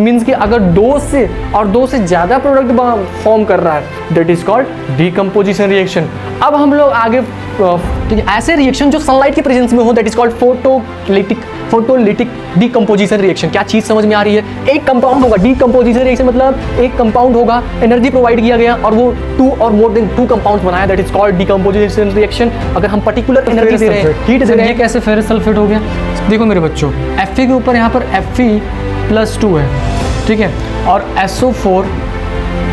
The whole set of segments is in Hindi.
मीन्स कि अगर दो से ज़्यादा प्रोडक्ट फॉर्म कर रहा है that is called decomposition reaction. अब हम लोग आगे ऐसे रिएक्शन जो सनलाइट के प्रेजेंस में हो that is called photolytic decomposition reaction. क्या चीज़ समझ में आ रही है? एक कंपाउंड होगा, डीकम्पोजिशन रिएक्शन मतलब एक कंपाउंड होगा, एनर्जी प्रोवाइड किया गया और वो 2 और मोर देन 2 कंपाउंड्स बनाया that is called decomposition reaction. अगर हम पर्टिकुलर एनर्जी दे रहे हैं, हीट दे रहे हैं, कैसे फेरस सल्फेट हो गया। देखो मेरे बच्चों, Fe के ऊपर यहाँ पर Fe+2 है, ठीक है, और SO4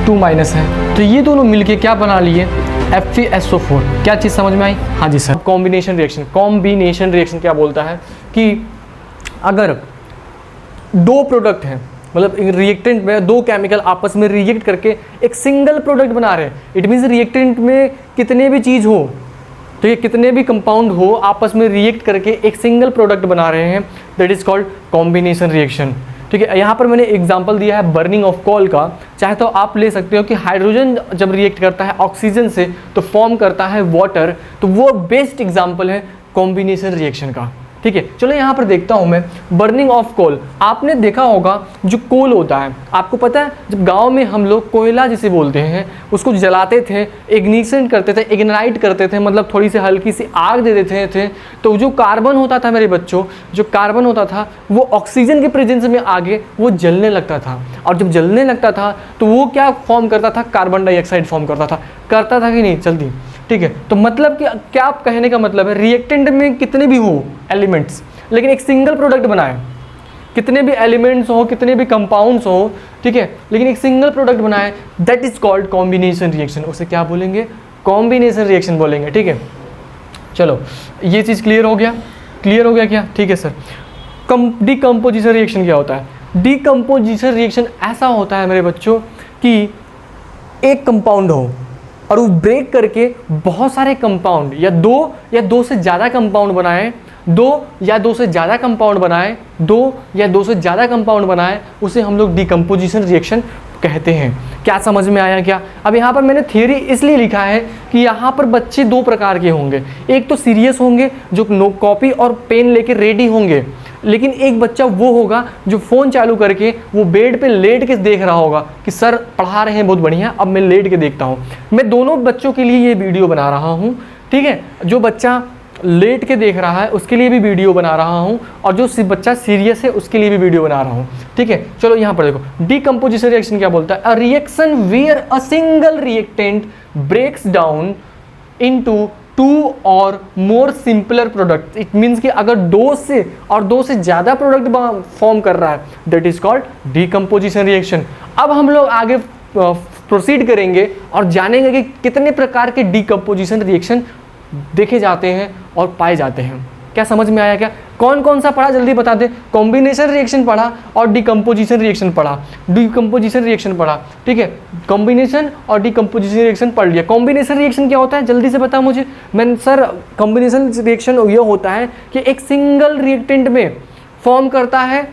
2- है, तो ये दोनों मिलके क्या बना लिए FeSO4। क्या चीज़ समझ में आई? हाँ जी सर। कॉम्बिनेशन रिएक्शन क्या बोलता है कि अगर 2 प्रोडक्ट हैं, मतलब रिएक्टेंट में 2 केमिकल आपस में रिएक्ट करके एक सिंगल प्रोडक्ट बना रहे हैं, इट मीन्स रिएक्टेंट में कितने भी चीज़ हो, तो ये कितने भी कंपाउंड हो आपस में रिएक्ट करके एक सिंगल प्रोडक्ट बना रहे हैं that is called combination reaction. ठीक है, यहाँ पर मैंने एग्जांपल दिया है बर्निंग ऑफ कोल का। चाहे तो आप ले सकते हो कि हाइड्रोजन जब रिएक्ट करता है ऑक्सीजन से तो फॉर्म करता है वाटर, तो वो बेस्ट एग्जांपल है कॉम्बिनेशन रिएक्शन का। ठीक है, चलो यहाँ पर देखता हूँ मैं बर्निंग ऑफ कोल। आपने देखा होगा जो कोल होता है, आपको पता है जब गांव में हम लोग कोयला जिसे बोलते हैं उसको जलाते थे, इग्निशन करते थे, इग्नाइट करते थे, मतलब थोड़ी सी हल्की सी आग दे देते थे, तो जो कार्बन होता था मेरे बच्चों, जो कार्बन होता था वो ऑक्सीजन के प्रेजेंस में आगे वो जलने लगता था, और जब जलने लगता था तो वो क्या फॉर्म करता था? कार्बन डाइऑक्साइड फॉर्म करता था कि नहीं? जल्दी। ठीक है, तो मतलब कि क्या आप कहने का मतलब है रिएक्टेंट में कितने भी हो एलिमेंट्स, लेकिन एक सिंगल प्रोडक्ट बनाए, कितने भी एलिमेंट्स हो, कितने भी कंपाउंड्स हो, ठीक है, लेकिन एक सिंगल प्रोडक्ट बनाए, that is called combination reaction. उसे क्या बोलेंगे? कॉम्बिनेशन रिएक्शन बोलेंगे। ठीक है, चलो ये चीज़ क्लियर हो गया क्या? ठीक है सर। डीकम्पोजिशन रिएक्शन क्या होता है? डीकम्पोजिशन रिएक्शन ऐसा होता है मेरे बच्चों कि एक कंपाउंड हो और वो ब्रेक करके बहुत सारे कंपाउंड या दो से ज़्यादा कंपाउंड बनाए, दो या दो से ज़्यादा कंपाउंड बनाए, उसे हम लोग डीकम्पोजिशन रिएक्शन कहते हैं। क्या समझ में आया क्या? अब यहाँ पर मैंने थ्योरी इसलिए लिखा है कि यहाँ पर बच्चे 2 प्रकार के होंगे। एक तो सीरियस होंगे जो कॉपी और पेन लेके रेडी होंगे, लेकिन एक बच्चा वो होगा जो फ़ोन चालू करके वो बेड पे लेट के देख रहा होगा कि सर पढ़ा रहे हैं बहुत बढ़िया, अब मैं लेट के देखता हूँ। मैं दोनों बच्चों के लिए ये वीडियो बना रहा हूँ। ठीक है, जो बच्चा लेट के देख रहा है उसके लिए भी वीडियो बना रहा हूँ, और जो बच्चा सीरियस है उसके लिए भी वीडियो बना रहा हूँ। ठीक है, चलो यहाँ पर देखो डीकम्पोजिशन रिएक्शन क्या बोलता है? A reaction where a single reactant breaks down into 2 और more simpler product. It means कि अगर 2 से ज़्यादा प्रोडक्ट फॉर्म कर रहा है that is called decomposition reaction. अब हम लोग आगे प्रोसीड करेंगे और जानेंगे कि कितने प्रकार के डीकम्पोजिशन रिएक्शन देखे जाते हैं और पाए जाते हैं। क्या समझ में आया क्या? कौन कौन सा पढ़ा जल्दी बता दे। कॉम्बिनेशन रिएक्शन पढ़ा और डीकम्पोजिशन रिएक्शन पढ़ा। ठीक है, कॉम्बिनेशन और डीकम्पोजिशन रिएक्शन पढ़ लिया। कॉम्बिनेशन रिएक्शन क्या होता है जल्दी से बता मुझे। मैंने सर कॉम्बिनेशन रिएक्शन ये होता है कि एक सिंगल रिएक्टेंट में फॉर्म करता है,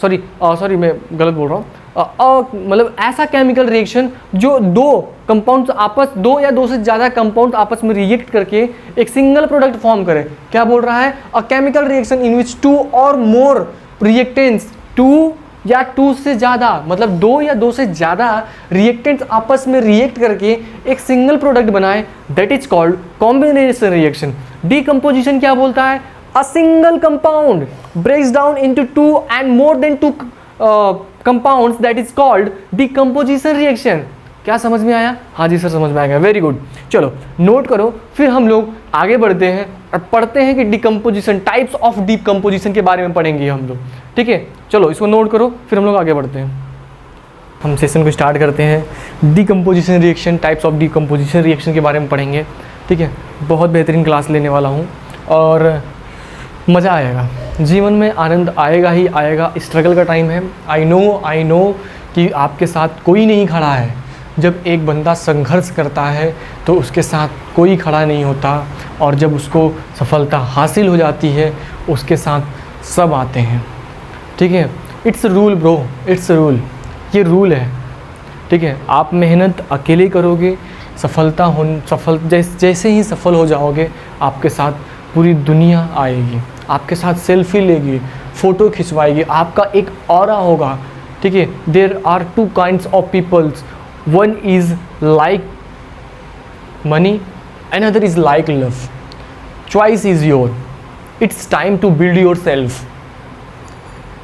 सॉरी मैं गलत बोल रहा हूँ, मतलब ऐसा केमिकल रिएक्शन जो 2 या 2 से ज़्यादा कंपाउंड आपस में रिएक्ट करके एक सिंगल प्रोडक्ट फॉर्म करे। क्या बोल रहा है? अ केमिकल रिएक्शन इन विच 2 और मोर रिएक्टेंट्स, 2 या 2 से ज़्यादा, मतलब 2 या 2 से ज़्यादा रिएक्टेंट्स आपस में रिएक्ट करके एक सिंगल प्रोडक्ट बनाए, that is called combination reaction. Decomposition क्या बोलता है? A single compound breaks down into 2 and more than 2 compounds, that is called decomposition reaction. क्या समझ में आया? हाँ जी सर समझ में आएगा, वेरी गुड। चलो नोट करो, फिर हम लोग आगे बढ़ते हैं और पढ़ते हैं कि डीकम्पोजिशन, टाइप्स ऑफ डीकम्पोजिशन के बारे में पढ़ेंगे हम लोग। ठीक है, चलो इसको नोट करो, फिर हम लोग आगे बढ़ते हैं। हम सेशन को स्टार्ट करते हैं। Decomposition reaction, types of decomposition reaction के बारे में पढ़ेंगे। ठीक है, बहुत बेहतरीन क्लास लेने वाला हूँ और मज़ा आएगा, जीवन में आनंद आएगा ही आएगा। स्ट्रगल का टाइम है, आई नो कि आपके साथ कोई नहीं खड़ा है। जब एक बंदा संघर्ष करता है तो उसके साथ कोई खड़ा नहीं होता, और जब उसको सफलता हासिल हो जाती है उसके साथ सब आते हैं। ठीक है, it's rule bro, it's rule, ये रूल है। ठीक है, आप मेहनत अकेले करोगे, जैसे ही सफल हो जाओगे आपके साथ पूरी दुनिया आएगी, आपके साथ सेल्फी लेगी, फ़ोटो खिंचवाएगी, आपका एक ऑरा होगा ठीक है, there are two kinds of peoples, one is like money, another is like love, choice is your, it's time to build yourself,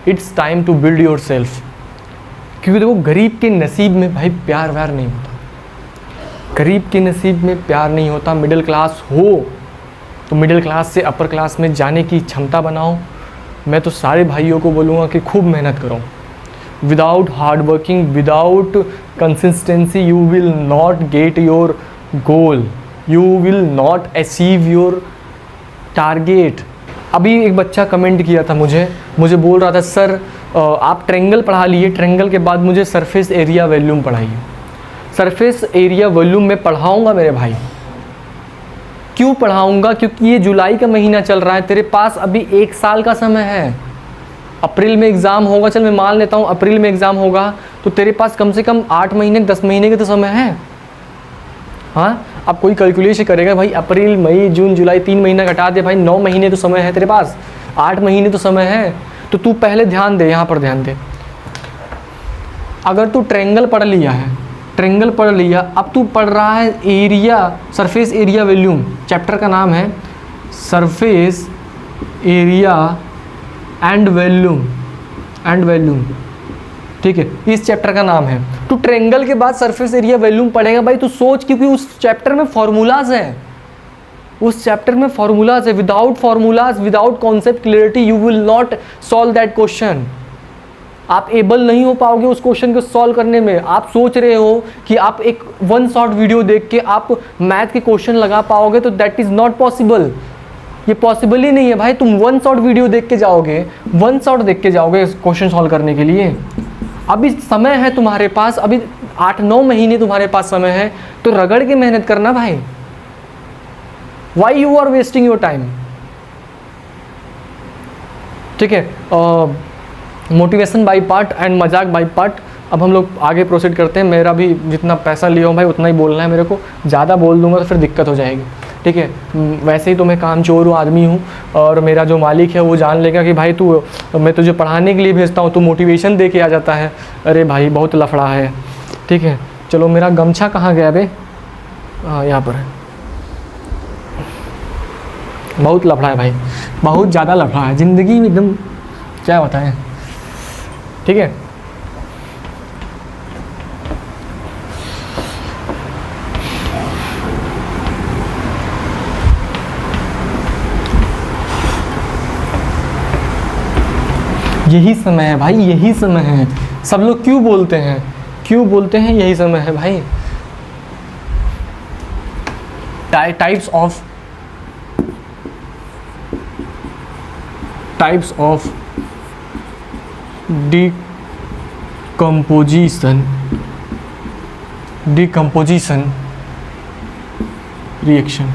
it's time to build yourself. क्योंकि देखो गरीब के नसीब में भाई प्यार व्यार नहीं होता, गरीब के नसीब में प्यार नहीं होता। मिडिल क्लास हो तो मिडिल क्लास से अपर क्लास में जाने की क्षमता बनाओ। मैं तो सारे भाइयों को बोलूँगा कि खूब मेहनत करो। Without hard working, without consistency you will not get your goal, you will not achieve your target. अभी एक बच्चा कमेंट किया था मुझे बोल रहा था सर आप ट्रायंगल पढ़ा लिए, ट्रायंगल के बाद मुझे सरफेस एरिया वॉल्यूम पढ़ाइए। सरफेस एरिया वॉल्यूम में पढ़ाऊँगा मेरे भाई, क्यों पढ़ाऊँगा? क्योंकि ये जुलाई का महीना चल रहा है, तेरे पास अभी 1 साल का समय है। अप्रैल में एग्ज़ाम होगा, चल मैं मान लेता हूँ अप्रैल में एग्ज़ाम होगा, तो तेरे पास कम से कम 8 महीने 10 महीने का तो समय है। हाँ, अब कोई कैलकुलेशन करेगा भाई अप्रैल मई जून जुलाई 3 महीना घटा दे भाई, 9 महीने तो समय है तेरे पास, 8 महीने तो समय है। तो तू पहले ध्यान दे, यहाँ पर ध्यान दे। अगर तू ट्रायंगल पढ़ लिया है, ट्रायंगल पढ़ लिया, अब तू पढ़ रहा है area, surface area volume, chapter का नाम है सरफेस एरिया एंड वॉल्यूम, ठीक है, इस चैप्टर का नाम है। तू ट्रायंगल के बाद सरफेस एरिया वॉल्यूम पढ़ेगा भाई, तू सोच, क्योंकि उस चैप्टर में फॉर्मूलाज हैं, उस चैप्टर में फॉर्मूलाज है। Without formulas, without concept clarity you will not solve that question. आप एबल नहीं हो पाओगे उस क्वेश्चन को सॉल्व करने में। आप सोच रहे हो कि आप एक 1 शॉट वीडियो देख के आप मैथ के क्वेश्चन लगा पाओगे, तो दैट इज़ नॉट पॉसिबल। ये पॉसिबल ही नहीं है भाई। तुम 1 शॉट वीडियो देख के जाओगे, 1 शॉट देख के जाओगे क्वेश्चन सॉल्व करने के लिए। अभी समय है तुम्हारे पास, अभी 8-9 महीने तुम्हारे पास समय है, तो रगड़ के मेहनत करना भाई। Why you are wasting your time, ठीक है। मोटिवेशन बाई पार्ट एंड मजाक बाई पार्ट। अब हम लोग आगे प्रोसीड करते हैं। मेरा भी जितना पैसा लिया हूँ भाई उतना ही बोलना है मेरे को, ज़्यादा बोल दूंगा तो फिर दिक्कत हो जाएगी, ठीक है। वैसे ही तो मैं कामचोर हूँ, आदमी हूँ, और मेरा जो मालिक है वो जान लेगा कि भाई तू, मैं तुझे पढ़ाने के लिए भेजता हूँ, तो मोटिवेशन दे के आ जाता है। अरे भाई बहुत लफड़ा है, ठीक है। चलो मेरा गमछा कहाँ गया बे? हाँ यहाँ पर है। बहुत लफड़ा है भाई, बहुत ज़्यादा लफड़ा है ज़िंदगी में, एकदम क्या बताएं, ठीक है। यही समय है भाई, यही समय है। सब लोग क्यों बोलते हैं यही समय है भाई। Types of decomposition reaction.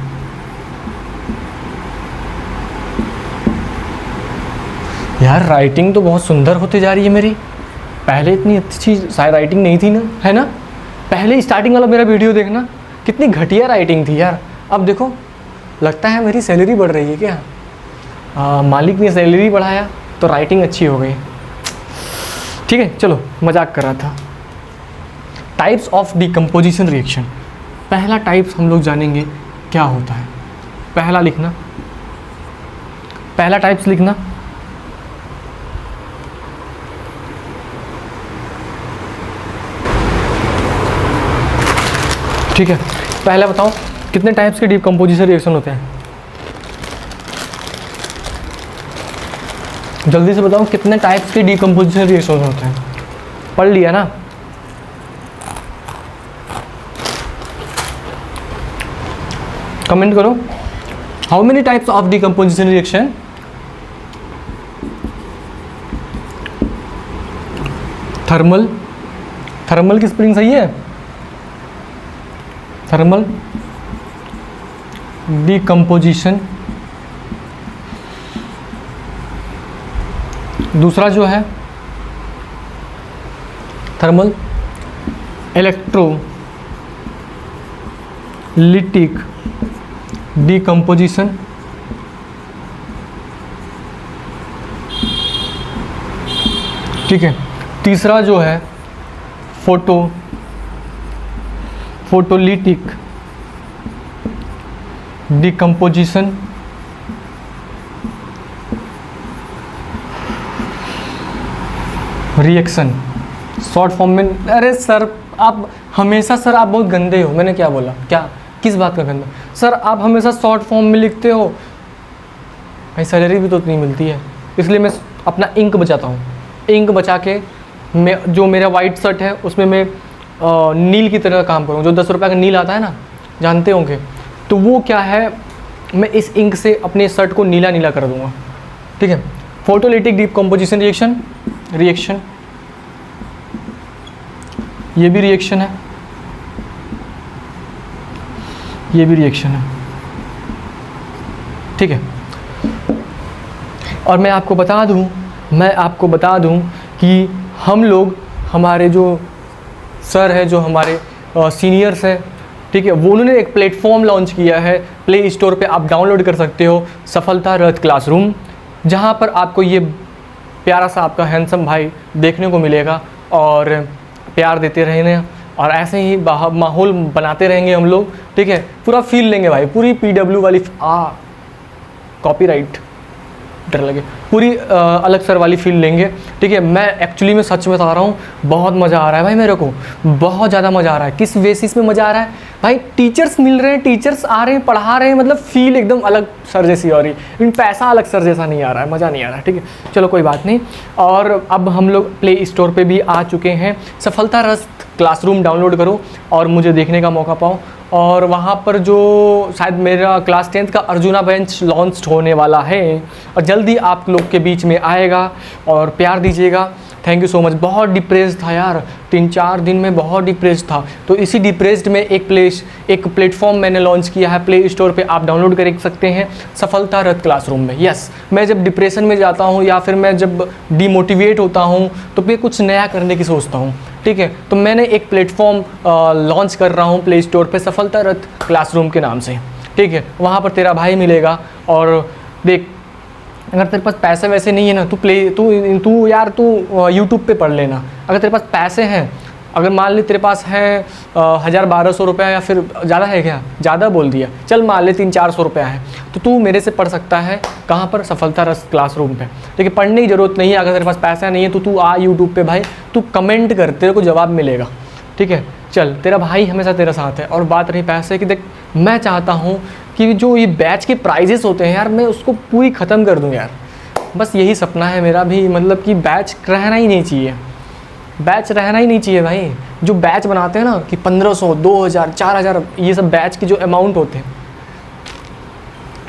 यार राइटिंग तो बहुत सुंदर होती जा रही है मेरी, पहले इतनी अच्छी राइटिंग नहीं थी ना, है ना। पहले स्टार्टिंग वाला मेरा वीडियो देखना, कितनी घटिया राइटिंग थी यार। अब देखो, लगता है मेरी सैलरी बढ़ रही है क्या। मालिक ने सैलरी बढ़ाया तो राइटिंग अच्छी हो गई, ठीक है। चलो मजाक कर रहा था। Types of decomposition reaction. पहला टाइप्स हम लोग जानेंगे क्या होता है। पहला टाइप्स लिखना। ठीक है, पहला बताओ कितने टाइप्स के डिकम्पोजिशन रिएक्शन होते हैं। जल्दी से बताओ कितने टाइप्स के डिकम्पोजिशन रिएक्शन होते हैं। पढ़ लिया ना। कमेंट करो, how many types of decomposition reaction. Thermal की स्पेलिंग सही है, थर्मल डिकम्पोजिशन। दूसरा जो है थर्मल इलेक्ट्रोलिटिक डिकम्पोजिशन। ठीक है। तीसरा जो है photolytic decomposition reaction. Short form में, अरे सर आप हमेशा, सर आप बहुत गंदे हो। मैंने क्या बोला? क्या, किस बात का गंदा? सर आप हमेशा शॉर्ट फॉर्म में लिखते हो। भाई सैलरी भी तो उतनी मिलती है, इसलिए मैं अपना इंक बचाता हूँ। इंक बचा के मैं, जो मेरा वाइट शर्ट है उसमें मैं नील की तरह काम करूँ। जो 10 रुपये का नील आता है ना, जानते होंगे, तो वो क्या है, मैं इस इंक से अपने शर्ट को नीला नीला कर दूँगा। ठीक है। फोटोलिटिक डिकम्पोजिशन रिएक्शन, ये भी रिएक्शन है, ये भी रिएक्शन है। ठीक है। और मैं आपको बता दूं कि हम लोग, हमारे जो सर है, जो हमारे सीनियर्स हैं, ठीक है, वो उन्होंने एक प्लेटफॉर्म लॉन्च किया है। प्ले स्टोर पे आप डाउनलोड कर सकते हो, सफलता रथ क्लासरूम, जहाँ पर आपको ये प्यारा सा आपका हैंडसम भाई देखने को मिलेगा और प्यार देते रहेंगे और ऐसे ही माहौल बनाते रहेंगे हम लोग। ठीक है। पूरा फील लेंगे भाई, पूरी PW वाली कॉपीराइट डर लगे, पूरी अलग सर वाली फील लेंगे। ठीक है। मैं एक्चुअली में सच बता रहा हूँ, बहुत मज़ा आ रहा है भाई, मेरे को बहुत ज़्यादा मज़ा आ रहा है। किस बेसिस में मज़ा आ रहा है भाई? टीचर्स मिल रहे हैं, टीचर्स आ रहे हैं, पढ़ा रहे हैं, मतलब फील एकदम अलग सर जैसी हो रही है, लेकिन पैसा अलग सर जैसा नहीं आ रहा है, मज़ा नहीं आ रहा है। ठीक है, चलो कोई बात नहीं। और अब हम लोग प्ले स्टोर पर भी आ चुके हैं। सफलता रथ क्लासरूम डाउनलोड करो और मुझे देखने का मौका पाओ। और वहाँ पर जो शायद मेरा क्लास 10th का अर्जुना बेंच लॉन्च होने वाला है और जल्दी आप लोग के बीच में आएगा, और प्यार दीजिएगा। Thank you so much. बहुत डिप्रेस्ड था यार, 3-4 दिन में बहुत डिप्रेस्ड था, तो इसी डिप्रेस्ड में एक प्लेटफॉर्म मैंने लॉन्च किया है। प्ले स्टोर पे आप डाउनलोड कर सकते हैं, सफलता रथ क्लासरूम में। यस, मैं जब डिप्रेशन में जाता हूँ या फिर मैं जब डिमोटिवेट होता हूँ तो फिर कुछ नया करने की सोचता हूँ। ठीक है, तो मैंने एक प्लेटफॉर्म लॉन्च कर रहा हूँ प्ले स्टोर पे, सफलता रथ क्लासरूम के नाम से। ठीक है, वहाँ पर तेरा भाई मिलेगा। और देख, अगर तेरे पास पैसे वैसे नहीं है ना, तू यूट्यूब पे पढ़ लेना। अगर तेरे पास पैसे हैं, अगर मान ले तेरे पास है 1000-1200 रुपया, या फिर ज़्यादा है क्या, ज़्यादा बोल दिया, चल मान ले 300-400 रुपया है, तो तू मेरे से पढ़ सकता है। कहाँ पर? सफलता रथ क्लासरूम पे। लेकिन पढ़ने की ज़रूरत नहीं है। अगर तेरे पास पैसा नहीं है तो तू आ यूट्यूब पे भाई, तू कमेंट कर, तेरे को जवाब मिलेगा। ठीक है, चल, तेरा भाई हमेशा तेरे साथ है। और बात रही पैसे की, देख मैं चाहता हूँ कि जो ये बैच के प्राइजेस होते हैं यार, मैं उसको पूरी ख़त्म कर दूँ यार। बस यही सपना है मेरा भी, मतलब कि बैच रहना ही नहीं चाहिए, बैच रहना ही नहीं चाहिए भाई। जो बैच बनाते हैं ना कि 1500, 2000, 4000, ये सब बैच के जो अमाउंट होते हैं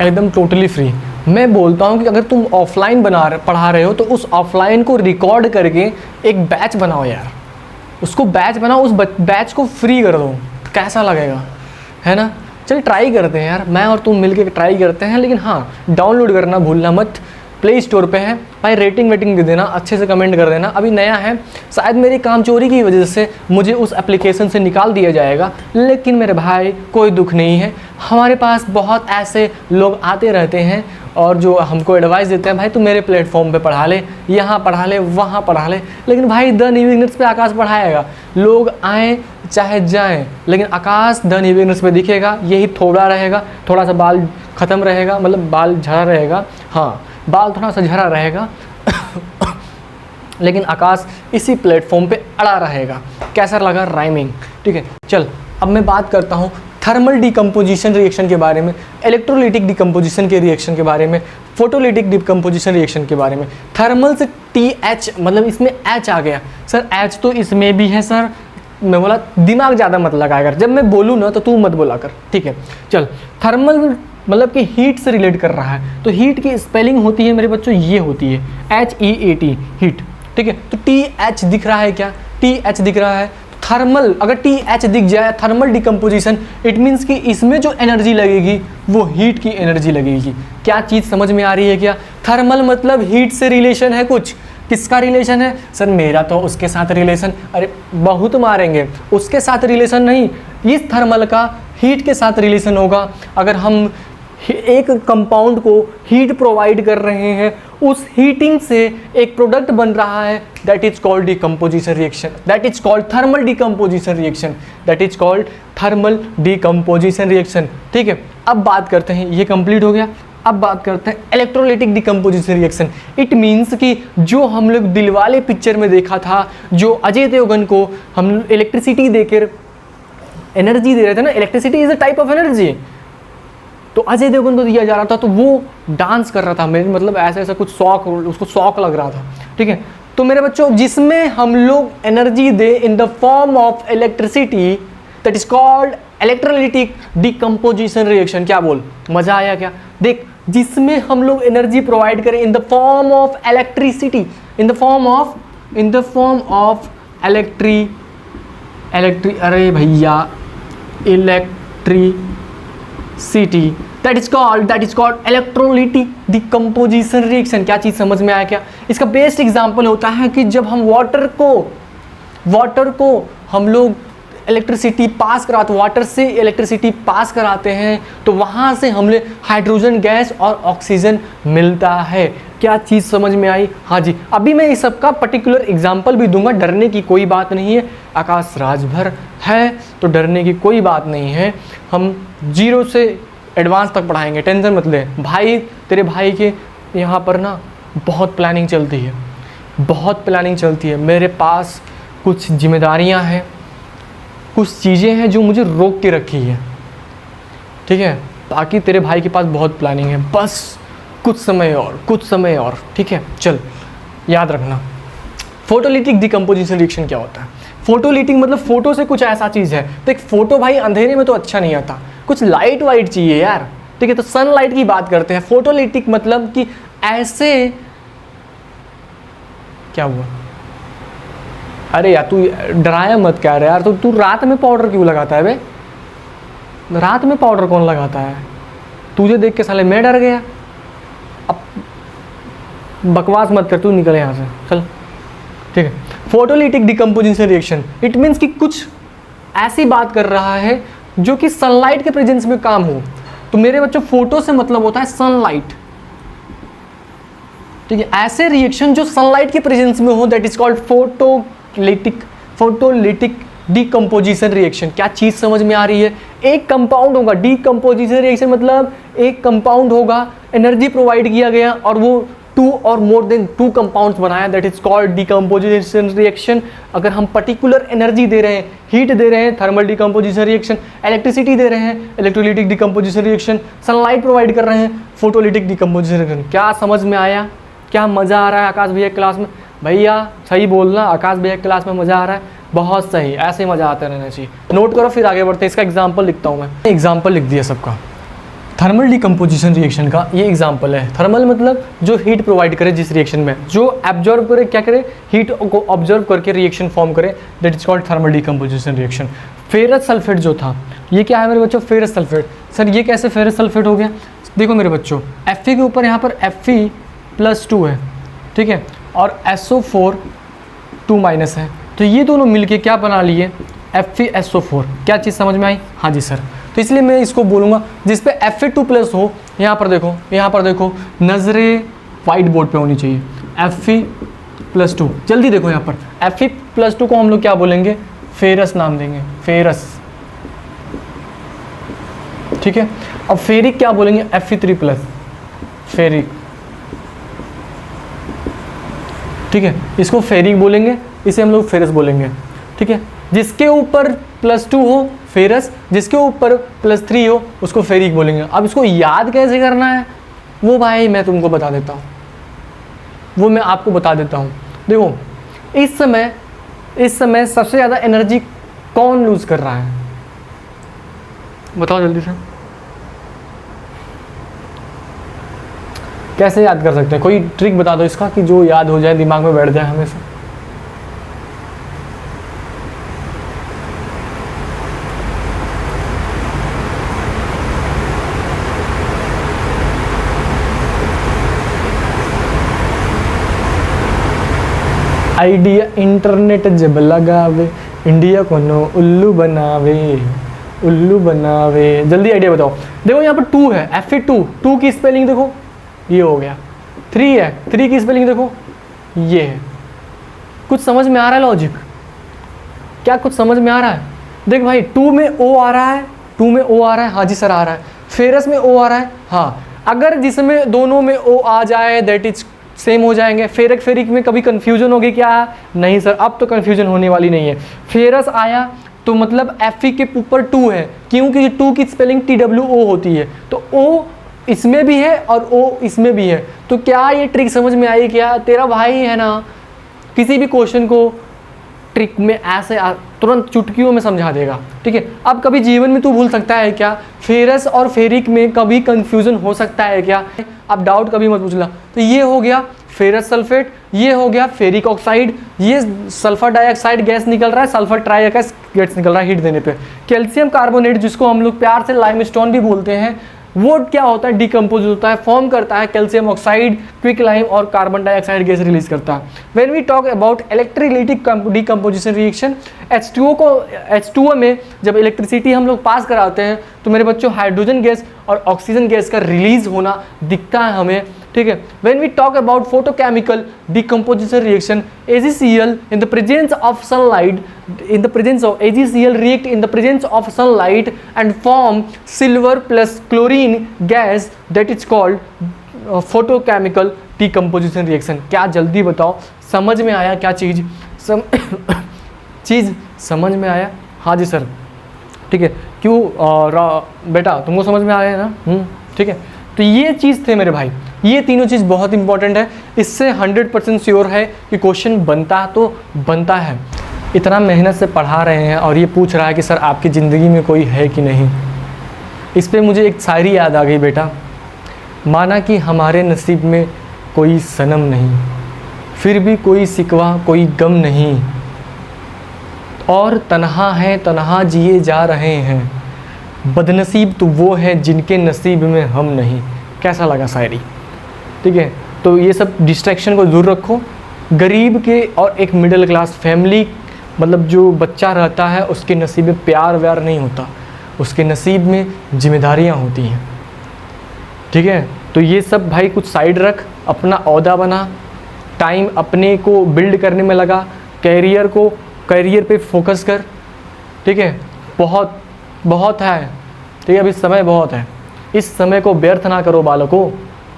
एकदम टोटली फ्री। मैं बोलता हूँ कि अगर तुम ऑफलाइन पढ़ा रहे हो तो उस ऑफलाइन को रिकॉर्ड करके एक बैच बनाओ यार, उसको बैच बनाओ, उस बैच को फ्री कर दो। कैसा लगेगा, है ना? चल ट्राई करते हैं यार, मैं और तुम मिलके ट्राई करते हैं। लेकिन हाँ, डाउनलोड करना भूलना मत, प्ले स्टोर पे है भाई। रेटिंग वेटिंग दे देना, अच्छे से कमेंट कर देना। अभी नया है, शायद मेरी काम चोरी की वजह से मुझे उस एप्लीकेशन से निकाल दिया जाएगा, लेकिन मेरे भाई कोई दुख नहीं है। हमारे पास बहुत ऐसे लोग आते रहते हैं और जो हमको एडवाइस देते हैं, भाई तू मेरे प्लेटफॉर्म पे पढ़ा ले, यहाँ पढ़ा ले, वहाँ पढ़ा ले। लेकिन भाई द न्यू बिगनर्स पे आकाश पढ़ाएगा, लोग आएँ चाहे जाएँ, लेकिन आकाश द न्यू बिगनर्स पे दिखेगा। यही थोड़ा रहेगा, थोड़ा सा बाल ख़त्म रहेगा, मतलब बाल झड़ा रहेगा, हाँ बाल थोड़ा सा झड़ा रहेगा लेकिन आकाश इसी प्लेटफॉर्म पे अड़ा रहेगा। कैसा लगा राइमिंग? ठीक है, चल अब मैं बात करता हूँ थर्मल डिकम्पोजिशन रिएक्शन के बारे में, इलेक्ट्रोलिटिक डिकम्पोजिशन के रिएक्शन के बारे में, फोटोलिटिक डिकम्पोजिशन रिएक्शन के बारे में। थर्मल से TH, मतलब इसमें H आ गया सर, H तो इसमें भी है सर। मैं बोला दिमाग ज़्यादा मत लगाया कर, जब मैं बोलूँ ना तो तू मत बोला कर। ठीक है, चल थर्मल मतलब कि हीट से रिलेट कर रहा है, तो हीट की स्पेलिंग होती है मेरे बच्चों, ये होती है HEAT, हीट। ठीक है, तो TH दिख रहा है क्या? TH दिख रहा है। थर्मल, अगर TH दिख जाए, थर्मल डिकम्पोजिशन, इट मीन्स कि इसमें जो एनर्जी लगेगी वो हीट की एनर्जी लगेगी। क्या चीज़ समझ में आ रही है क्या? थर्मल मतलब हीट से रिलेशन है कुछ। किसका रिलेशन है सर? मेरा तो उसके साथ रिलेशन, अरे बहुत मारेंगे, उसके साथ रिलेशन नहीं, इस थर्मल का हीट के साथ रिलेशन होगा। अगर हम एक कंपाउंड को हीट प्रोवाइड कर रहे हैं, उस हीटिंग से एक प्रोडक्ट बन रहा है, that is called decomposition reaction, that is called thermal decomposition reaction, that is called thermal decomposition reaction. ठीक है, अब बात करते हैं, ये कंप्लीट हो गया। अब बात करते हैं electrolytic decomposition reaction. It means कि जो हम लोग दिलवाले पिक्चर में देखा था, जो अजय देवगन को हम इलेक्ट्रिसिटी देकर एनर्जी दे रहे थे ना, electricity is a type of energy, तो अजय देवगन को दिया जा रहा था, तो वो डांस कर रहा था, मेरे मतलब ऐसा ऐसा कुछ शौक, उसको शौक लग रहा था। ठीक है, तो मेरे बच्चों जिसमें हम लोग energy they in the form of electricity, that is called electrolytic decomposition reaction. क्या बोल, मजा आया क्या? देख, जिसमें हम लोग एनर्जी प्रोवाइड करें in the form of electricity, in the form of अरे भैया electricity, that is called electrolytic decomposition reaction. क्या चीज़ समझ में आया क्या? इसका बेस्ट एग्जांपल होता है कि जब हम वाटर को हम लोग इलेक्ट्रिसिटी पास कराते, वाटर से इलेक्ट्रिसिटी पास कराते हैं, तो वहाँ से हमें हाइड्रोजन गैस और ऑक्सीजन मिलता है। क्या चीज़ समझ में आई? हाँ जी, अभी मैं इस सब का पर्टिकुलर एग्जांपल भी दूंगा, डरने की कोई बात नहीं है। आकाश राजभर है तो डरने की कोई बात नहीं है, हम 0 से एडवांस तक पढ़ाएंगे, टेंशन मत ले भाई। तेरे भाई के यहाँ पर ना बहुत प्लानिंग चलती है, बहुत प्लानिंग चलती है। मेरे पास कुछ जिम्मेदारियाँ हैं, कुछ चीज़ें हैं जो मुझे रोक के रखी है। ठीक है, बाकी तेरे भाई के पास बहुत प्लानिंग है, बस कुछ समय और। ठीक है, चल याद रखना। फोटोलिटिक डिकम्पोजिशन रिएक्शन क्या होता है? फोटोलिटिक मतलब फोटो से कुछ ऐसा चीज़ है, तो एक फोटो भाई अंधेरे में तो अच्छा नहीं आता, कुछ लाइट वाइट चाहिए यार। ठीक है, तो सनलाइट की बात करते हैं। फोटोलिटिक मतलब कि ऐसे, क्या हुआ? अरे यार तू डराया मत क्या यार, तो तू रात में पाउडर क्यों लगाता है बे? रात में पाउडर कौन लगाता है? तुझे देख के साले मैं डर गया। अब बकवास मत कर, तू निकल यहाँ से चल। ठीक है, photolytic decomposition reaction it means कि कुछ ऐसी बात कर रहा है जो कि सनलाइट के प्रेजेंस में काम हो। तो मेरे बच्चों फोटो से मतलब होता है सनलाइट। ठीक है, ऐसे रिएक्शन जो सनलाइट के प्रेजेंस में हो, that is called photolytic decomposition reaction. क्या चीज़ समझ में आ रही है? एक कंपाउंड होगा, डिकम्पोजिशन रिएक्शन मतलब एक कंपाउंड होगा, एनर्जी प्रोवाइड किया गया और वो 2 और मोर देन 2 कंपाउंड्स बनाया, that is called decomposition reaction. अगर हम पर्टिकुलर एनर्जी दे रहे हैं, हीट दे रहे हैं, थर्मल डिकम्पोजिशन रिएक्शन, इलेक्ट्रिसिटी दे रहे हैं, electrolytic decomposition reaction, sunlight provide कर रहे हैं, फोटोलिटिक डिकम्पोजिशन रिएक्शन। क्या समझ में आया? क्या मज़ा आ रहा है आकाश भैया क्लास में? भैया सही बोलना, आकाश भैया क्लास में मज़ा आ रहा है? बहुत सही, ऐसे मज़ा आते रहना चाहिए। नोट करो, फिर आगे बढ़ते हैं। इसका एग्जाम्पल लिखता हूँ मैं, एग्जाम्पल लिख दिया सबका। थर्मल डिकम्पोजिशन रिएक्शन का ये एग्जाम्पल है। थर्मल मतलब जो हीट प्रोवाइड करे जिस रिएक्शन में, जो एब्जॉर्व करे, क्या करे, हीट को ऑब्जर्व करके रिएक्शन फॉर्म करे, that is called thermal decomposition reaction. Ferrous sulphate जो था, ये क्या है मेरे बच्चों? Ferrous sulphate. सर ये कैसे फेरस सल्फेट हो गया? देखो मेरे बच्चों, Fe के ऊपर यहाँ पर Fe+2 है, ठीक है, और SO4 2- है, तो ये दोनों मिलके क्या बना लिए? FeSO4। क्या चीज़ समझ में आई? हाँ जी सर। तो इसलिए मैं इसको बोलूँगा जिस पे Fe2+ हो। यहाँ पर देखो, नज़रें वाइट बोर्ड पे होनी चाहिए। Fe+2, जल्दी देखो यहाँ पर, Fe+2 को हम लोग क्या बोलेंगे? फेरस नाम देंगे, फेरस। ठीक है, अब फेरिक क्या बोलेंगे? Fe3+, ferric. ठीक है, इसको फेरिक बोलेंगे, इसे हम लोग फेरस बोलेंगे। ठीक है, जिसके ऊपर +2 हो फेरस, जिसके ऊपर +3 हो उसको फेरिक बोलेंगे। अब इसको याद कैसे करना है वो भाई मैं तुमको बता देता हूँ, वो मैं आपको बता देता हूँ। देखो, इस समय सबसे ज़्यादा एनर्जी कौन लूज कर रहा है? बताओ जल्दी से। कैसे याद कर सकते हैं? कोई ट्रिक बता दो इसका कि जो याद हो जाए, दिमाग में बैठ जाए हमेशा। आइडिया इंटरनेट जब लगावे, इंडिया को नो उल्लू बनावे। उल्लू बनावे। जल्दी आइडिया बताओ। देखो यहाँ पर 2 है, Fe2, 2 की स्पेलिंग देखो, ये हो गया। 3 है, 3 की स्पेलिंग देखो, ये है। कुछ समझ में आ रहा है लॉजिक? क्या कुछ समझ में आ रहा है? देख भाई 2 में O आ रहा है, 2 में O आ रहा है, हाँ जी सर आ रहा है। फेरस में O आ रहा है, हाँ। अगर जिसमें दोनों में O आ जाए दैट इज सेम हो जाएंगे। फेरक फेरिक में कभी कंफ्यूजन होगी क्या? नहीं सर, अब तो कंफ्यूजन होने वाली नहीं है। फेरस आया तो मतलब Fe के ऊपर 2 है, क्योंकि 2 की स्पेलिंग TWO होती है, तो O इसमें भी है और O इसमें भी है। तो क्या ये ट्रिक समझ में आई क्या? तेरा भाई है ना, किसी भी क्वेश्चन को ट्रिक में ऐसे तुरंत चुटकियों में समझा देगा, ठीक है। अब कभी जीवन में तू भूल सकता है क्या? फेरस और फेरिक में कभी कंफ्यूजन हो सकता है क्या? अब डाउट कभी मत पूछना। तो ये हो गया फेरस सल्फेट, ये हो गया फेरिक ऑक्साइड, ये सल्फर डाइऑक्साइड गैस निकल रहा है, सल्फर ट्राइऑक्साइड गैस निकल रहा है हीट देने पे। कैल्शियम कार्बोनेट, जिसको हम लोग प्यार से लाइमस्टोन भी बोलते हैं, वो क्या होता है? डिकम्पोज होता है, फॉर्म करता है कैल्शियम ऑक्साइड, क्विक लाइम और कार्बन डाइऑक्साइड गैस रिलीज करता है। When we talk about electrolytic decomposition reaction, H2O में जब इलेक्ट्रिसिटी हम लोग पास कराते हैं तो मेरे बच्चों हाइड्रोजन गैस और ऑक्सीजन गैस का रिलीज होना दिखता है हमें, ठीक है। When we talk about photochemical decomposition reaction, AgCl in the presence of sunlight, in the presence of AgCl react in the presence of sunlight and form silver plus chlorine gas that is called photochemical decomposition reaction। क्या जल्दी बताओ, समझ में आया क्या चीज़? चीज़ समझ में आया? हाँ जी सर, ठीक है। क्यों बेटा तुमको समझ में आया है ना? ठीक है। तो ये चीज़ थे मेरे भाई, ये तीनों चीज़ बहुत इंपॉर्टेंट है। इससे 100% श्योर है कि क्वेश्चन बनता तो बनता है। इतना मेहनत से पढ़ा रहे हैं और ये पूछ रहा है कि सर आपकी ज़िंदगी में कोई है कि नहीं। इस पे मुझे एक शायरी याद आ गई बेटा, माना कि हमारे नसीब में कोई सनम नहीं, फिर भी कोई सिकवा कोई गम नहीं, और तन्हा है तन्हा जिए जा रहे हैं, बदनसीब तो वो हैं जिनके नसीब में हम नहीं। कैसा लगा शायरी? ठीक है। तो ये सब डिस्ट्रैक्शन को दूर रखो। गरीब के और एक मिडिल क्लास फैमिली मतलब जो बच्चा रहता है उसके नसीब में प्यार व्यार नहीं होता, उसके नसीब में जिम्मेदारियाँ होती हैं, ठीक है। तो ये सब भाई कुछ साइड रख, अपना ओहदा बना, टाइम अपने को बिल्ड करने में लगा, कैरियर पे फोकस कर, ठीक है। बहुत है, ठीक है। अभी समय बहुत है, इस समय को व्यर्थ ना करो बालकों,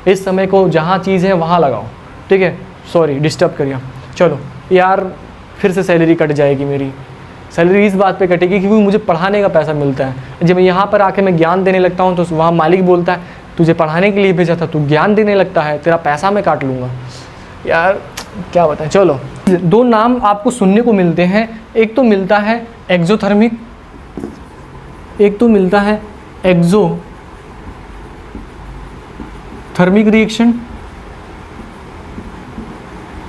इस समय को जहाँ चीज़ है वहाँ लगाओ, ठीक है। सॉरी डिस्टर्ब करिए। चलो यार, फिर से सैलरी कट जाएगी मेरी। सैलरी इस बात पे कटेगी क्योंकि मुझे पढ़ाने का पैसा मिलता है। जब यहाँ पर आके मैं ज्ञान देने लगता हूँ तो वहाँ मालिक बोलता है तुझे पढ़ाने के लिए भेजा था, तू ज्ञान देने लगता है, तेरा पैसा मैं काट लूँगा। यार क्या बताएं। चलो, 2 नाम आपको सुनने को मिलते हैं। एक तो मिलता है एक्सोथर्मिक, एक तो मिलता है एक्सोथर्मिक रिएक्शन।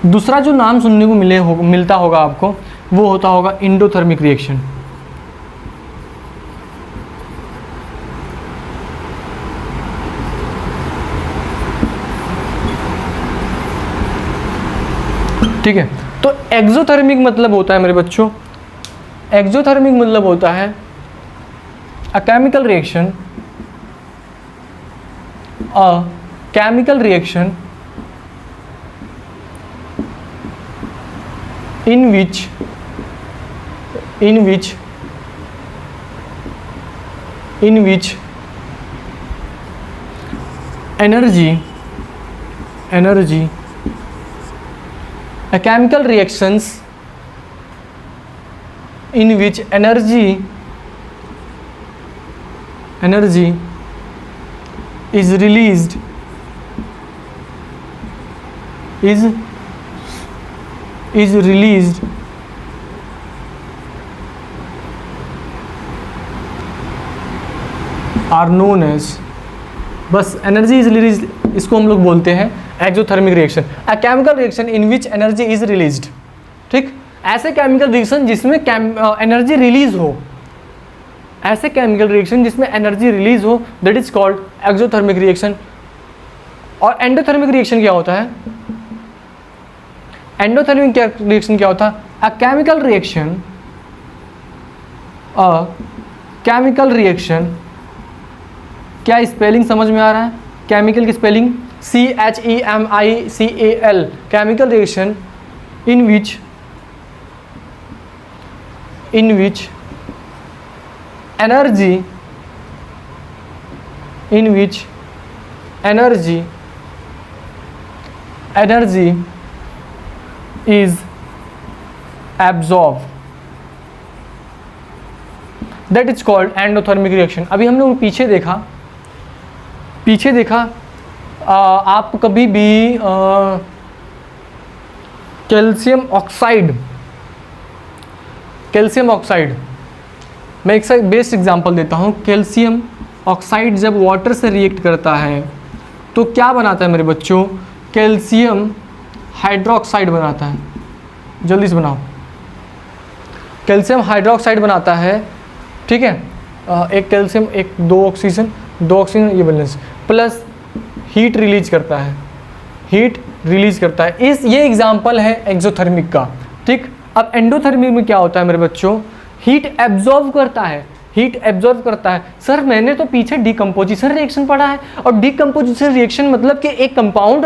दूसरा जो नाम सुनने को मिलता होगा आपको वो होता होगा एंडोथर्मिक रिएक्शन। ठीक है। तो एक्सोथर्मिक मतलब होता है मेरे बच्चों, एक्सोथर्मिक मतलब होता है a chemical reaction in which energy a chemical reactions in which energy is released are known as, बस एनर्जी इज रिलीज, इसको हम लोग बोलते हैं exothermic reaction. A chemical reaction in which energy is released, ठीक। ऐसे केमिकल रिएक्शन जिसमें एनर्जी रिलीज हो, ऐसे केमिकल रिएक्शन जिसमें एनर्जी रिलीज हो, that is called exothermic reaction. और एंडोथर्मिक रिएक्शन क्या होता है? एंडोथर्मिक रिएक्शन क्या होता है? A chemical reaction chemical reaction, क्या स्पेलिंग समझ में आ रहा है? केमिकल की spelling CHEMICAL, chemical reaction in which energy is absorbed, that is called endothermic reaction। अभी हमने वो पीछे देखा आप कभी भी कैल्शियम ऑक्साइड, मैं एक बेस्ट एग्जांपल देता हूँ। कैल्शियम ऑक्साइड जब वाटर से रिएक्ट करता है तो क्या बनाता है मेरे बच्चों? कैल्शियम हाइड्रोक्साइड बनाता है। जल्दी से बनाओ। कैल्शियम हाइड्रोक्साइड बनाता है, ठीक है। एक कैल्शियम, एक दो ऑक्सीजन ये बैलेंस, प्लस हीट रिलीज करता है। ये एग्जांपल है एक्सोथर्मिक का, ठीक। अब एंडोथर्मिक में क्या होता है मेरे बच्चों? हीट एब्जॉर्ब करता है। सर मैंने तो पीछे डिकम्पोजिशन रिएक्शन पढ़ा है, और डिकम्पोजिशन रिएक्शन मतलब कि एक compound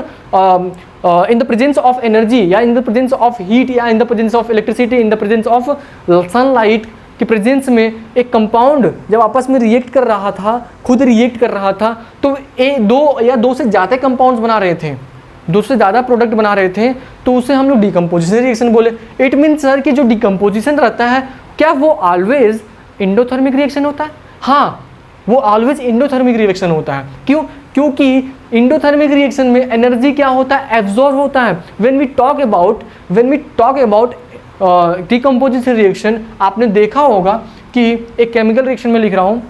in the presence of energy, या in the presence of heat, या in the presence of electricity, in the presence of sunlight के प्रेजेंस में एक कंपाउंड जब आपस में रिएक्ट कर रहा था, खुद रिएक्ट कर रहा था, तो दो से ज़्यादा कंपाउंड्स बना रहे थे, दो से ज़्यादा प्रोडक्ट बना रहे थे, तो उसे हम लोग डिकम्पोजिशन रिएक्शन बोले। इट मीन्स सर कि जो डिकम्पोजिशन रहता है, क्या वो ऑलवेज एंडोथर्मिक रिएक्शन होता है? हाँ, वो ऑलवेज एंडोथर्मिक रिएक्शन होता है। क्यों? क्योंकि एंडोथर्मिक रिएक्शन में एनर्जी क्या होता है? एब्जॉर्ब होता है। When we talk about decomposition reaction, आपने देखा होगा कि एक केमिकल रिएक्शन में लिख रहा हूँ,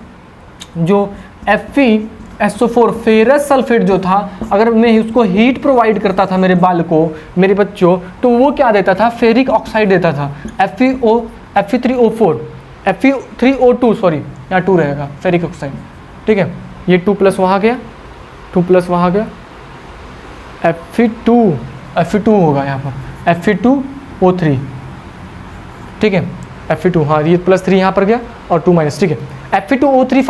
जो FeSO4 फेरस सल्फेट जो था, अगर मैं उसको हीट प्रोवाइड करता था मेरे मेरे बच्चों, तो वो क्या देता था? फेरिक ऑक्साइड देता था। Fe3O2 सॉरी, यहाँ 2 रहेगा, फेरिक ऑक्साइड, ठीक है। ये 2 प्लस वहाँ गया, Fe2 होगा यहाँ पर, Fe2O3, ठीक है। Fe2, हाँ, ये +3 यहाँ पर गया और 2-, ठीक है। Fe2O3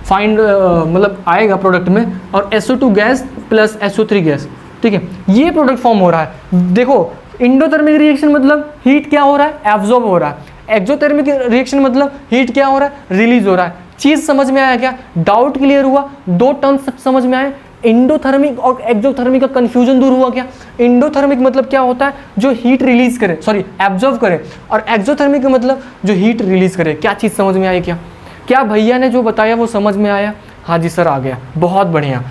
फाइंड मतलब आएगा प्रोडक्ट में, और SO2 gas plus SO3 gas, ठीक है। ये प्रोडक्ट फॉर्म हो रहा है। देखो, इंडोथर्मिक रिएक्शन मतलब हीट क्या हो रहा है? एब्जॉर्ब हो रहा है। एक्सोथर्मिक रिएक्शन मतलब हीट क्या हो रहा है? रिलीज हो रहा है। चीज़ समझ में आया क्या? डाउट क्लियर हुआ? 2 टर्म्स समझ में आए, इंडोथर्मिक और एक्सोथर्मिक का कंफ्यूजन दूर हुआ क्या? इंडोथर्मिक मतलब क्या होता है? जो हीट रिलीज करे, सॉरी एब्जॉर्ब करे, और एक्सोथर्मिक मतलब जो हीट रिलीज करे। क्या चीज़ समझ में आई क्या भैया ने जो बताया वो समझ में आया? हाँ जी सर, आ गया। बहुत बढ़िया,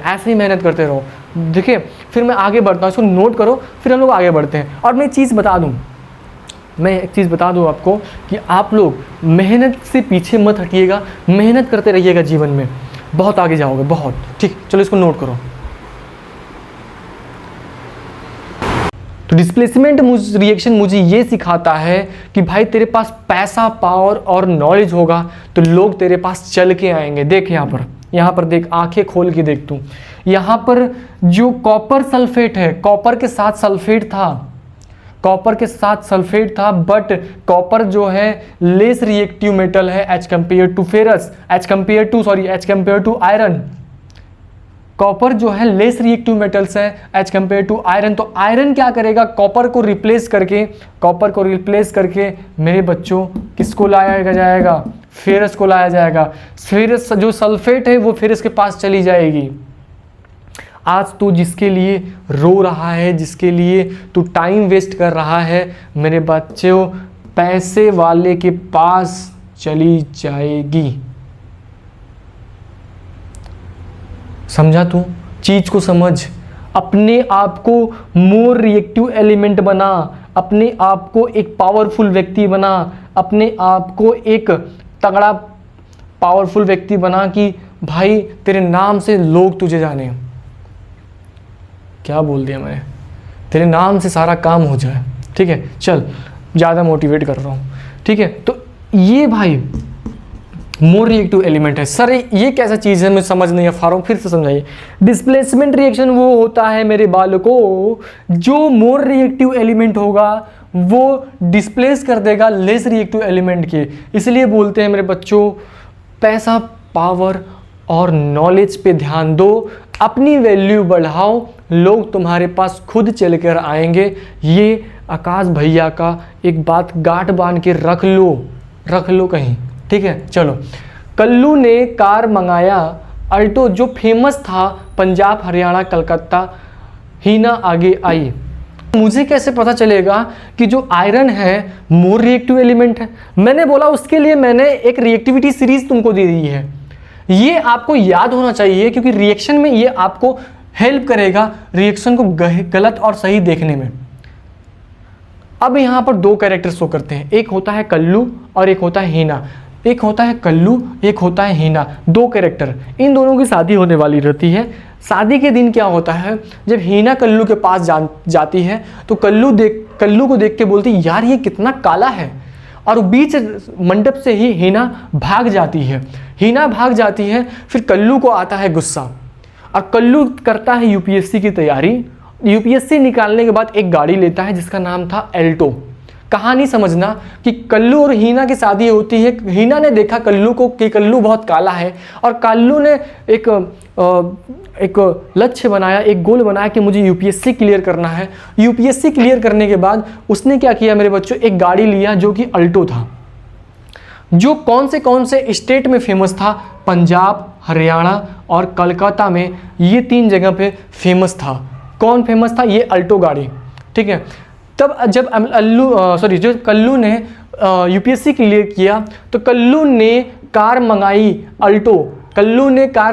ऐसे ही मेहनत करते रहो। देखिए, फिर मैं आगे बढ़ता हूँ, इसको नोट करो, फिर हम लोग आगे बढ़ते हैं। और मैं एक चीज़ बता दूँ आपको कि आप लोग मेहनत से पीछे मत हटिएगा, मेहनत करते रहिएगा, जीवन में बहुत आगे जाओगे, बहुत। ठीक, चलो इसको नोट करो। तो डिस्प्लेसमेंट रिएक्शन मुझे ये सिखाता है कि भाई तेरे पास पैसा, पावर और नॉलेज होगा तो लोग तेरे पास चल के आएंगे। देख यहाँ पर देख, आंखें खोल के देख तू। यहाँ पर जो कॉपर सल्फेट है, कॉपर के साथ सल्फेट था, बट कॉपर जो है लेस रिएक्टिव मेटल है as compare to iron. Copper जो है लेस रिएक्टिव मेटल्स है एज कंपेयर टू आयरन। तो आयरन क्या करेगा? कॉपर को रिप्लेस करके मेरे बच्चों किसको लाया जाएगा? फेरस को लाया जाएगा। फेरस जो सल्फेट है वो फेरस के पास चली जाएगी। आज तू जिसके लिए रो रहा है, जिसके लिए तू टाइम वेस्ट कर रहा है, मेरे बच्चों पैसे वाले के पास चली जाएगी। समझा तू? चीज को समझ, अपने आप को मोर रिएक्टिव एलिमेंट बना, अपने आप को एक पावरफुल व्यक्ति बना, अपने आप को एक तगड़ा पावरफुल व्यक्ति बना कि भाई तेरे नाम से लोग तुझे जाने। क्या बोल दिया मैंने? तेरे नाम से सारा काम हो जाए। ठीक है, चल, ज़्यादा मोटिवेट कर रहा हूँ। ठीक है, तो ये भाई मोर रिएक्टिव एलिमेंट है। सर ये कैसा चीज़ है, मैं समझ नहीं पा रहा हूँ, फिर से समझाइए। डिस्प्लेसमेंट रिएक्शन वो होता है मेरे बालकों, जो मोर रिएक्टिव एलिमेंट होगा वो डिस्प्लेस कर देगा लेस रिएक्टिव एलिमेंट के। इसलिए बोलते हैं मेरे बच्चों, पैसा, पावर और नॉलेज पे ध्यान दो, अपनी वैल्यू बढ़ाओ, लोग तुम्हारे पास खुद चल कर आएंगे। ये आकाश भैया का एक बात गांठ बांध के रख लो कहीं, ठीक है। चलो, कल्लू ने कार मंगाया अल्टो जो फेमस था पंजाब, हरियाणा, कलकत्ता, हीना आगे आई। मुझे कैसे पता चलेगा कि जो आयरन है मोर रिएक्टिव एलिमेंट है? मैंने बोला उसके लिए मैंने एक रिएक्टिविटी सीरीज तुमको दे दी है, ये आपको याद होना चाहिए क्योंकि रिएक्शन में ये आपको हेल्प करेगा रिएक्शन को गलत और सही देखने में। अब यहाँ पर दो कैरेक्टर शो करते हैं, एक होता है कल्लू और एक होता है हीना। एक होता है कल्लू, एक होता है हीना, दो कैरेक्टर। इन दोनों की शादी होने वाली रहती है। शादी के दिन क्या होता है, जब हीना कल्लू के पास जाती है तो कल्लू को देख के बोलती यार ये कितना काला है, और बीच मंडप से ही हीना भाग जाती है। फिर कल्लू को आता है गुस्सा और कल्लू करता है यूपीएससी की तैयारी। यूपीएससी निकालने के बाद एक गाड़ी लेता है जिसका नाम था एल्टो। कहानी समझना कि कल्लू और हीना की शादी होती है। हीना ने देखा कल्लू को कि कल्लू बहुत काला है, और कल्लू ने एक लक्ष्य बनाया, एक गोल बनाया कि मुझे यूपीएससी क्लियर करना है। यूपीएससी क्लियर करने के बाद उसने क्या किया मेरे बच्चों, एक गाड़ी लिया जो कि अल्टो था, जो कौन से स्टेट में फेमस था, पंजाब, हरियाणा और कलकत्ता में, ये 3 जगह पे फेमस था। कौन फेमस था? ये अल्टो गाड़ी, ठीक है। तब जब जब कल्लू ने यूपीएससी क्लियर किया तो कल्लू ने कार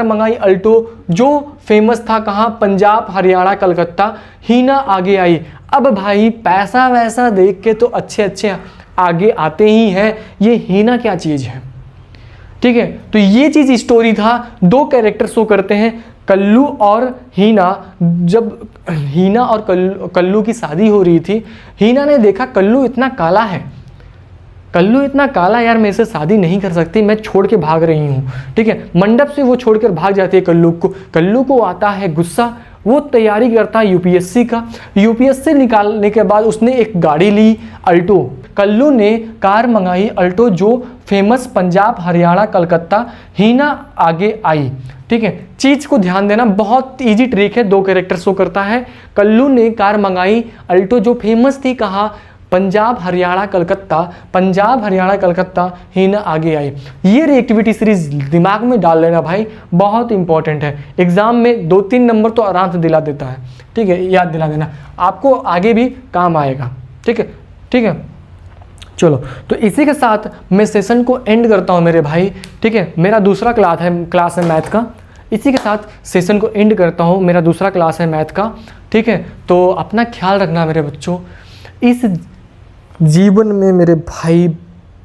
मंगाई अल्टो जो फेमस था कहाँ, पंजाब, हरियाणा, कलकत्ता। हीना आगे आई। अब भाई पैसा वैसा देख के तो अच्छे आगे आते ही हैं, ये हीना क्या चीज़ है, ठीक है। तो ये चीज़ स्टोरी था, दो कैरेक्टर शो करते हैं, कल्लू और हीना। जब हीना और कल्लू की शादी हो रही थी, हीना ने देखा कल्लू इतना काला है, यार मैं इससे शादी नहीं कर सकती, मैं छोड़ के भाग रही हूँ, ठीक है। मंडप से वो छोड़कर भाग जाती है कल्लू को आता है गुस्सा। वो तैयारी करता है यूपीएससी का। यूपीएससी निकालने के बाद उसने एक गाड़ी ली अल्टो। कल्लू ने कार मंगाई अल्टो जो फेमस पंजाब, हरियाणा, कलकत्ता। हीना आगे आई, ठीक है। चीज़ को ध्यान देना, बहुत इजी ट्रिक है, दो कैरेक्टर शो करता है। कल्लू ने कार मंगाई अल्टो जो फेमस थी कहाँ, पंजाब, हरियाणा, कलकत्ता। हीना आगे आई। ये रिएक्टिविटी सीरीज दिमाग में डाल लेना भाई, बहुत इंपॉर्टेंट है। एग्जाम में 2-3 नंबर तो आराम से दिला देता है, ठीक है, याद दिला देना, आपको आगे भी काम आएगा, ठीक है। चलो, तो इसी के साथ मैं सेशन को एंड करता हूँ मेरे भाई, ठीक है। मेरा दूसरा क्लास है मैथ का, इसी के साथ सेशन को एंड करता हूँ। मेरा दूसरा क्लास है मैथ का, ठीक है। तो अपना ख्याल रखना मेरे बच्चों। इस जीवन में मेरे भाई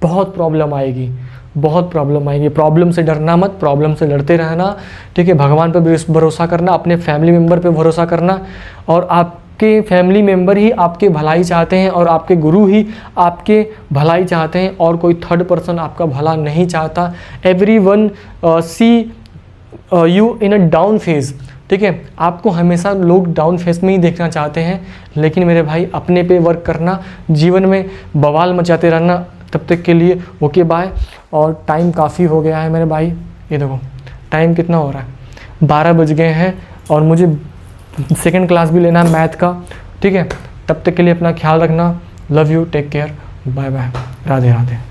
बहुत प्रॉब्लम आएगी। प्रॉब्लम से डरना मत, प्रॉब्लम से लड़ते रहना, ठीक है। भगवान पर भरोसा करना, अपने फैमिली मेम्बर पे भरोसा करना, और आपके फैमिली मेम्बर ही आपके भलाई चाहते हैं और आपके गुरु ही आपके भलाई चाहते हैं, और कोई थर्ड पर्सन आपका भला नहीं चाहता। Everyone see you in a down phase, ठीक है। आपको हमेशा लोग डाउन फेस में ही देखना चाहते हैं, लेकिन मेरे भाई अपने पे वर्क करना, जीवन में बवाल मचाते रहना। तब तक के लिए ओके बाय। और टाइम काफ़ी हो गया है मेरे भाई, ये देखो टाइम कितना हो रहा है, 12 बज गए हैं, और मुझे सेकंड क्लास भी लेना है मैथ का, ठीक है। तब तक के लिए अपना ख्याल रखना। Love you, take care, bye bye, Radhe Radhe.